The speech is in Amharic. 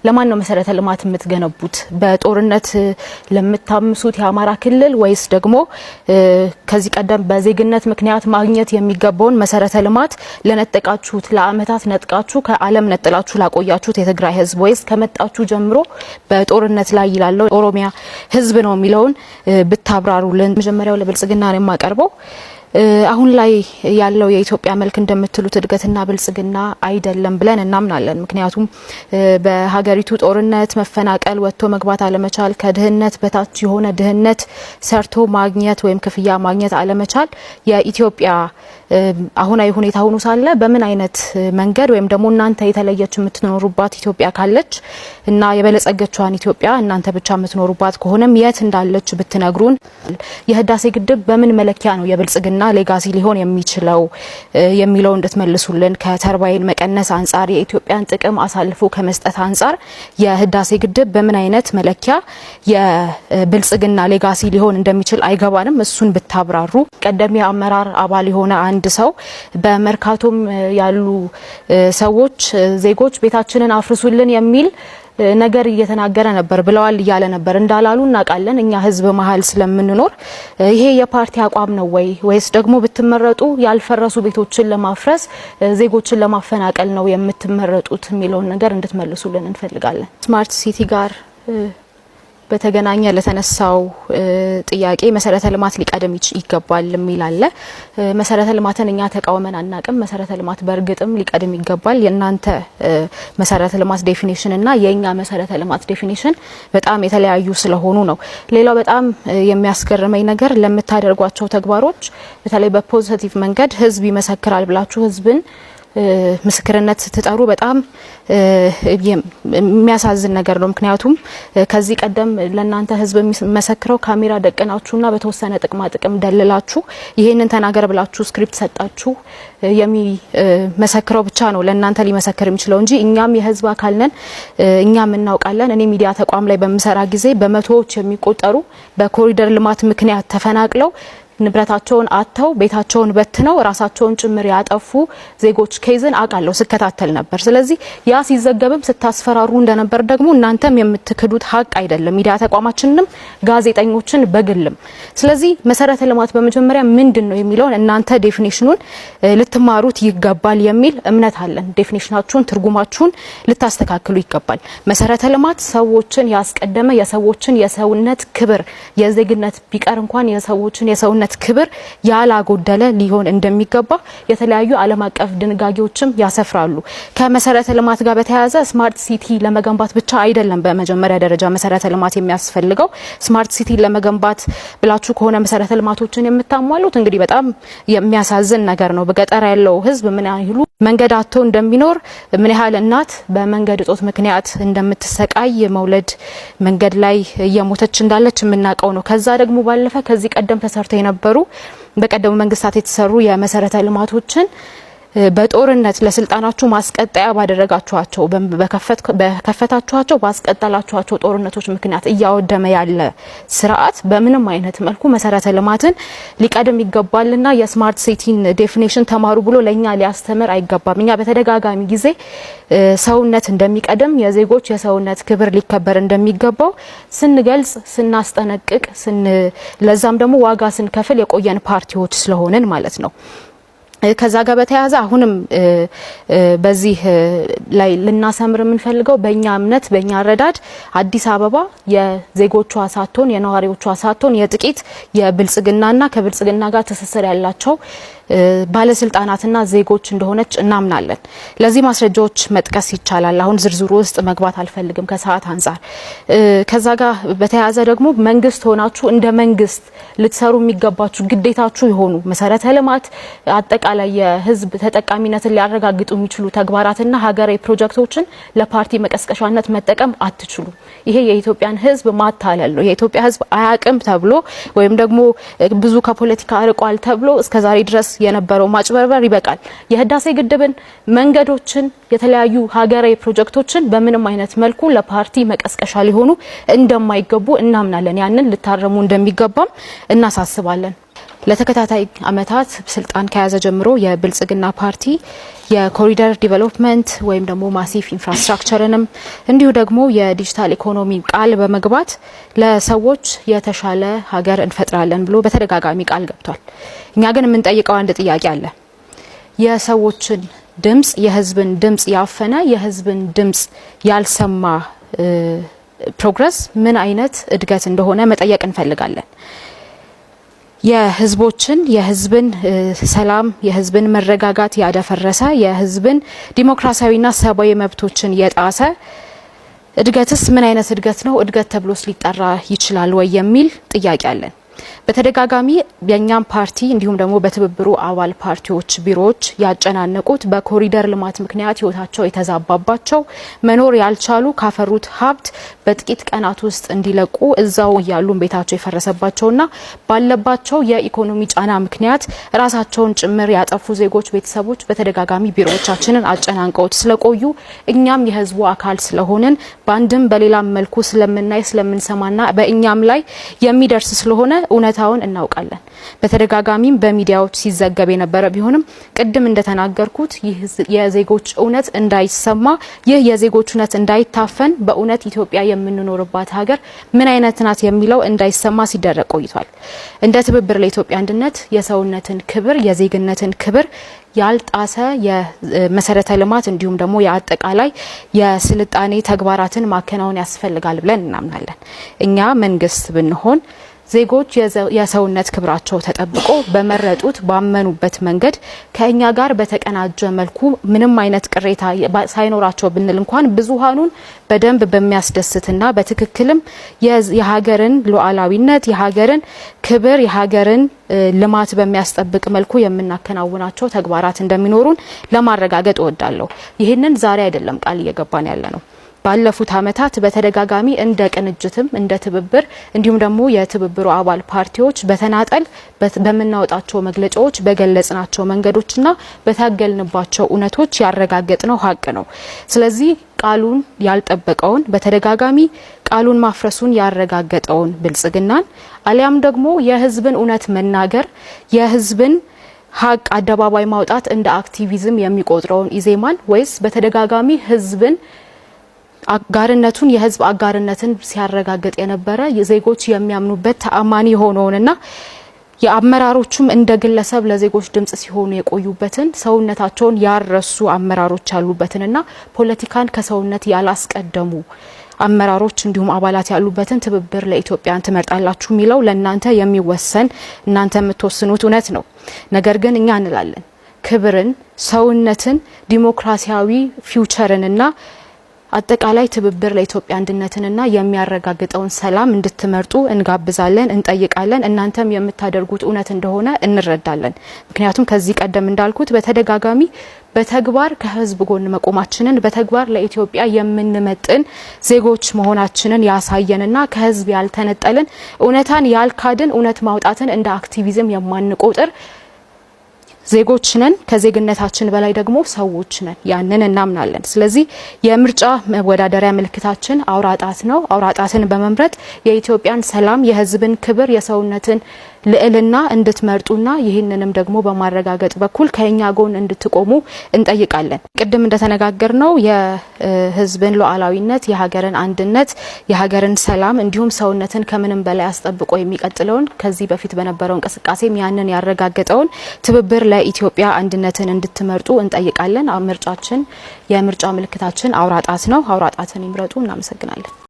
ለማን ነው መሰረተ ልማት የምትገነቡት? በጦርነት ለምታምሱት የአማራ ክልል ወይስ ደግሞ ከዚህ ቀደም በዜግነት ምክንያት ማግኘት የሚገባውን መሰረተ ልማት ለነጠቃችሁት ለአመታት ነጥቃችሁ ከዓለም ነጥላችሁ ላቆያችሁት የትግራይ ህዝብ ወይስ ከመጣችሁ ጀምሮ በጦርነት ላይ ይላለው ኦሮሚያ ህዝብ ነው የሚለውን ብታብራሩልን። መጀመሪያው ለብልጽግና ነው የማቀርበው። አሁን ላይ ያለው የኢትዮጵያ መልክ እንደምትሉት እድገትና ብልጽግና አይደለም ብለን እናምናለን። ምክንያቱም በሀገሪቱ ጦርነት፣ መፈናቀል፣ ወጥቶ መግባት አለመቻል፣ ከድህነት በታች የሆነ ድህነት ሰርቶ ማግኘት ወይም ክፍያ ማግኘት አለመቻል የኢትዮጵያ አሁናዊ ሁኔታ ሆኖ ሳለ በምን አይነት መንገድ ወይም ደግሞ እናንተ የተለየች የምትኖሩባት ኢትዮጵያ ካለች እና የበለጸገችዋን ኢትዮጵያ እናንተ ብቻ የምትኖሩባት ከሆነም የት እንዳለች ብትነግሩን። የህዳሴ ግድብ በምን መለኪያ ነው የብልጽግና ሌጋሲ ሊሆን የሚችለው የሚለው እንድትመልሱልን። ከተርባይን መቀነስ አንጻር የኢትዮጵያን ጥቅም አሳልፎ ከመስጠት አንጻር የህዳሴ ግድብ በምን አይነት መለኪያ የብልጽግና ሌጋሲ ሊሆን እንደሚችል አይገባንም። እሱን ብታብራሩ። ቀደም የአመራር አባል የሆነ አንድ ሰው በመርካቶም ያሉ ሰዎች ዜጎች ቤታችንን አፍርሱልን የሚል ነገር እየተናገረ ነበር ብለዋል እያለ ነበር። እንዳላሉ እናውቃለን እኛ ህዝብ መሀል ስለምንኖር። ይሄ የፓርቲ አቋም ነው ወይስ ደግሞ ብትመረጡ ያልፈረሱ ቤቶችን ለማፍረስ ዜጎችን ለማፈናቀል ነው የምትመረጡት የሚለውን ነገር እንድትመልሱልን እንፈልጋለን። ስማርት ሲቲ ጋር በተገናኘ ለተነሳው ጥያቄ መሰረተ ልማት ሊቀደም ይገባል የሚል አለ። መሰረተ ልማትን እኛ ተቃውመን አናቅም። መሰረተ ልማት በእርግጥም ሊቀደም ይገባል። የእናንተ መሰረተ ልማት ዴፊኒሽን እና የኛ መሰረተ ልማት ዴፊኒሽን በጣም የተለያዩ ስለሆኑ ነው። ሌላው በጣም የሚያስገርመኝ ነገር ለምታደርጓቸው ተግባሮች በተለይ በፖዚቲቭ መንገድ ህዝብ ይመሰክራል ብላችሁ ህዝብን ምስክርነት ስትጠሩ በጣም የሚያሳዝን ነገር ነው። ምክንያቱም ከዚህ ቀደም ለእናንተ ህዝብ የሚመሰክረው ካሜራ ደቀናችሁና በተወሰነ ጥቅም ደልላችሁ ይሄንን ተናገር ብላችሁ ስክሪፕት ሰጣችሁ የሚመሰክረው ብቻ ነው ለእናንተ ሊመሰክር የሚችለው እንጂ እኛም የህዝብ አካል ነን፣ እኛም እናውቃለን። እኔ ሚዲያ ተቋም ላይ በምሰራ ጊዜ በመቶዎች የሚቆጠሩ በኮሪደር ልማት ምክንያት ተፈናቅለው ንብረታቸውን አጥተው ቤታቸውን በትነው ራሳቸውን ጭምር ያጠፉ ዜጎች ኬዝን አቃለው ስከታተል ነበር። ስለዚህ ያ ሲዘገብም ስታስፈራሩ እንደነበር ደግሞ እናንተም የምትክዱት ሀቅ አይደለም፣ ሚዲያ ተቋማችንንም ጋዜጠኞችን በግልም። ስለዚህ መሰረተ ልማት በመጀመሪያ ምንድነው የሚለውን እናንተ ዴፊኒሽኑን ልትማሩት ይገባል የሚል እምነት አለን። ዴፊኒሽናችሁን ትርጉማችሁን ልታስተካክሉ ይገባል። መሰረተ ልማት ሰዎችን ያስቀደመ የሰዎችን የሰውነት ክብር የዜግነት ቢቀር እንኳን የሰዎችን የሰውነት ክብር ያላጎደለ ሊሆን እንደሚገባ የተለያዩ ዓለም አቀፍ ድንጋጌዎችም ያሰፍራሉ። ከመሰረተ ልማት ጋር በተያያዘ ስማርት ሲቲ ለመገንባት ብቻ አይደለም በመጀመሪያ ደረጃ መሰረተ ልማት የሚያስፈልገው። ስማርት ሲቲ ለመገንባት ብላችሁ ከሆነ መሰረተ ልማቶችን የምታሟሉት እንግዲህ በጣም የሚያሳዝን ነገር ነው። በገጠር ያለው ህዝብ ምን ያህሉ መንገድ አጥቶ እንደሚኖር፣ ምን ያህል እናት በመንገድ እጦት ምክንያት እንደምትሰቃይ፣ መውለድ መንገድ ላይ እየሞተች እንዳለች የምናውቀው ነው። ከዛ ደግሞ ባለፈ ከዚህ ቀደም ተሰርተው የነበሩ በቀደሙ መንግስታት የተሰሩ የመሰረተ ልማቶችን በጦርነት ለስልጣናችሁ ማስቀጠያ ባደረጋችኋቸው በከፈታችኋቸው ባስቀጠላችኋቸው ጦርነቶች ምክንያት እያወደመ ያለ ስርዓት በምንም አይነት መልኩ መሰረተ ልማትን ሊቀድም ይገባልና የስማርት ሲቲን ዴፊኒሽን ተማሩ ብሎ ለኛ ሊያስተምር አይገባም። እኛ በተደጋጋሚ ጊዜ ሰውነት እንደሚቀድም የዜጎች የሰውነት ክብር ሊከበር እንደሚገባው ስንገልጽ ስናስጠነቅቅ ለዛም ደግሞ ዋጋ ስንከፍል የቆየን ፓርቲዎች ስለሆነን ማለት ነው። ከዛ ጋር በተያያዘ አሁንም በዚህ ላይ ልናሰምር የምንፈልገው በእኛ እምነት በእኛ ረዳድ አዲስ አበባ የዜጎቿ ሳትሆን የነዋሪዎቿ ሳትሆን የጥቂት የብልጽግናና ከብልጽግና ጋር ትስስር ያላቸው ባለስልጣናትና ዜጎች እንደሆነች እናምናለን። ለዚህ ማስረጃዎች መጥቀስ ይቻላል። አሁን ዝርዝሩ ውስጥ መግባት አልፈልግም ከሰዓት አንፃር። ከዛ ጋር በተያያዘ ደግሞ መንግስት ሆናችሁ እንደ መንግስት ልትሰሩ የሚገባችሁ ግዴታችሁ የሆኑ መሰረተ ልማት አጠቃላይ የህዝብ ተጠቃሚነትን ሊያረጋግጡ የሚችሉ ተግባራትና ሀገራዊ ፕሮጀክቶችን ለፓርቲ መቀስቀሻነት መጠቀም አትችሉ። ይሄ የኢትዮጵያን ህዝብ ማታለል ነው። የኢትዮጵያ ህዝብ አያቅም ተብሎ ወይም ደግሞ ብዙ ከፖለቲካ አርቋል ተብሎ እስከዛሬ ድረስ የነበረው ማጭበርበር ይበቃል። የህዳሴ ግድብን፣ መንገዶችን፣ የተለያዩ ሀገራዊ ፕሮጀክቶችን በምንም አይነት መልኩ ለፓርቲ መቀስቀሻ ሊሆኑ እንደማይገቡ እናምናለን። ያንን ልታረሙ እንደሚገባም እናሳስባለን። ለተከታታይ አመታት ስልጣን ከያዘ ጀምሮ የብልጽግና ፓርቲ የኮሪደር ዲቨሎፕመንት ወይም ደግሞ ማሲቭ ኢንፍራስትራክቸርንም እንዲሁ ደግሞ የዲጂታል ኢኮኖሚ ቃል በመግባት ለሰዎች የተሻለ ሀገር እንፈጥራለን ብሎ በተደጋጋሚ ቃል ገብቷል። እኛ ግን የምንጠይቀው አንድ ጥያቄ አለ። የሰዎችን ድምጽ የህዝብን ድምጽ ያፈነ የህዝብን ድምጽ ያልሰማ ፕሮግረስ ምን አይነት እድገት እንደሆነ መጠየቅ እንፈልጋለን። የህዝብን ሰላም የህዝብን መረጋጋት ያደፈረሰ የህዝብን ዲሞክራሲያዊና ሰብአዊ መብቶችን የጣሰ እድገትስ ምን አይነት እድገት ነው? እድገት ተብሎስ ሊጠራ ይችላል ወይ የሚል ጥያቄ አለን። በተደጋጋሚ የኛም ፓርቲ እንዲሁም ደግሞ በትብብሩ አባል ፓርቲዎች ቢሮዎች ያጨናነቁት በኮሪደር ልማት ምክንያት ህይወታቸው የተዛባባቸው መኖር ያልቻሉ ካፈሩት ሀብት በጥቂት ቀናት ውስጥ እንዲለቁ እዛው ያሉ ቤታቸው የፈረሰባቸውና ባለባቸው የኢኮኖሚ ጫና ምክንያት ራሳቸውን ጭምር ያጠፉ ዜጎች ቤተሰቦች በተደጋጋሚ ቢሮዎቻችንን አጨናንቀውት ስለቆዩ እኛም የህዝቡ አካል ስለሆነን በአንድም በሌላም መልኩ ስለምናይ ስለምንሰማና በእኛም ላይ የሚደርስ ስለሆነ እውነታውን እናውቃለን። በተደጋጋሚም በሚዲያዎች ሲዘገብ የነበረ ቢሆንም ቅድም እንደተናገርኩት ይህ የዜጎች እውነት እንዳይሰማ ይህ የዜጎች እውነት እንዳይታፈን በእውነት ኢትዮጵያ የምንኖርባት ሀገር ምን አይነት ናት የሚለው እንዳይሰማ ሲደረግ ቆይቷል። እንደ ትብብር ለኢትዮጵያ አንድነት የሰውነትን ክብር የዜግነትን ክብር ያልጣሰ የመሰረተ ልማት እንዲሁም ደግሞ የአጠቃላይ የስልጣኔ ተግባራትን ማከናወን ያስፈልጋል ብለን እናምናለን። እኛ መንግስት ብንሆን ዜጎች የሰውነት ክብራቸው ተጠብቆ በመረጡት ባመኑበት መንገድ ከኛ ጋር በተቀናጀ መልኩ ምንም አይነት ቅሬታ ሳይኖራቸው ብንል እንኳን ብዙሃኑን በደንብ በሚያስደስትና በትክክልም የሀገርን ሉዓላዊነት የሀገርን ክብር የሀገርን ልማት በሚያስጠብቅ መልኩ የምናከናውናቸው ተግባራት እንደሚኖሩን ለማረጋገጥ እወዳለሁ። ይህንን ዛሬ አይደለም ቃል እየገባን ያለ ነው። ባለፉት አመታት በተደጋጋሚ እንደ ቅንጅትም እንደ ትብብር እንዲሁም ደግሞ የትብብሩ አባል ፓርቲዎች በተናጠል በመናወጣቸው መግለጫዎች በገለጽናቸው መንገዶችና በታገልንባቸው እውነቶች ያረጋገጥነው ሀቅ ነው። ስለዚህ ቃሉን ያልጠበቀውን በተደጋጋሚ ቃሉን ማፍረሱን ያረጋገጠውን ብልጽግናን አሊያም ደግሞ የህዝብን እውነት መናገር የህዝብን ሀቅ አደባባይ ማውጣት እንደ አክቲቪዝም የሚቆጥረውን ኢዜማን ወይስ በተደጋጋሚ ህዝብን አጋርነቱን የህዝብ አጋርነትን ሲያረጋግጥ የነበረ የዜጎች የሚያምኑበት ተአማኒ የሆነውንና የአመራሮቹም እንደ ግለሰብ ለዜጎች ድምጽ ሲሆኑ የቆዩበትን ሰውነታቸውን ያረሱ አመራሮች ያሉበትንና ፖለቲካን ከሰውነት ያላስቀደሙ አመራሮች እንዲሁም አባላት ያሉበትን ትብብር ለኢትዮጵያን ትመርጣላችሁ የሚለው ለእናንተ የሚወሰን እናንተ የምትወስኑት እውነት ነው። ነገር ግን እኛ እንላለን ክብርን፣ ሰውነትን፣ ዲሞክራሲያዊ ፊውቸርንና አጠቃላይ ትብብር ለኢትዮጵያ አንድነትንና የሚያረጋግጠውን ሰላም እንድትመርጡ እንጋብዛለን፣ እንጠይቃለን። እናንተም የምታደርጉት እውነት እንደሆነ እንረዳለን። ምክንያቱም ከዚህ ቀደም እንዳልኩት በተደጋጋሚ በተግባር ከህዝብ ጎን መቆማችንን በተግባር ለኢትዮጵያ የምንመጥን ዜጎች መሆናችንን ያሳየንና ከህዝብ ያልተነጠልን እውነታን ያልካድን እውነት ማውጣትን እንደ አክቲቪዝም የማንቆጥር ዜጎች ነን። ከዜግነታችን በላይ ደግሞ ሰዎች ነን። ያንን እናምናለን። ስለዚህ የምርጫ መወዳደሪያ ምልክታችን አውራጣት ነው። አውራጣትን በመምረጥ የኢትዮጵያን ሰላም የህዝብን ክብር የሰውነትን ልዕልና እንድትመርጡና ይህንንም ደግሞ በማረጋገጥ በኩል ከኛ ጎን እንድትቆሙ እንጠይቃለን። ቅድም እንደተነጋገርነው የህዝብን ሉዓላዊነት የሀገርን አንድነት የሀገርን ሰላም እንዲሁም ሰውነትን ከምንም በላይ አስጠብቆ የሚቀጥለውን ከዚህ በፊት በነበረው እንቅስቃሴም ያንን ያረጋገጠውን ትብብር ለኢትዮጵያ አንድነትን እንድትመርጡ እንጠይቃለን። ምርጫችን የምርጫ ምልክታችን አውራጣት ነው። አውራጣትን ይምረጡ። እናመሰግናለን።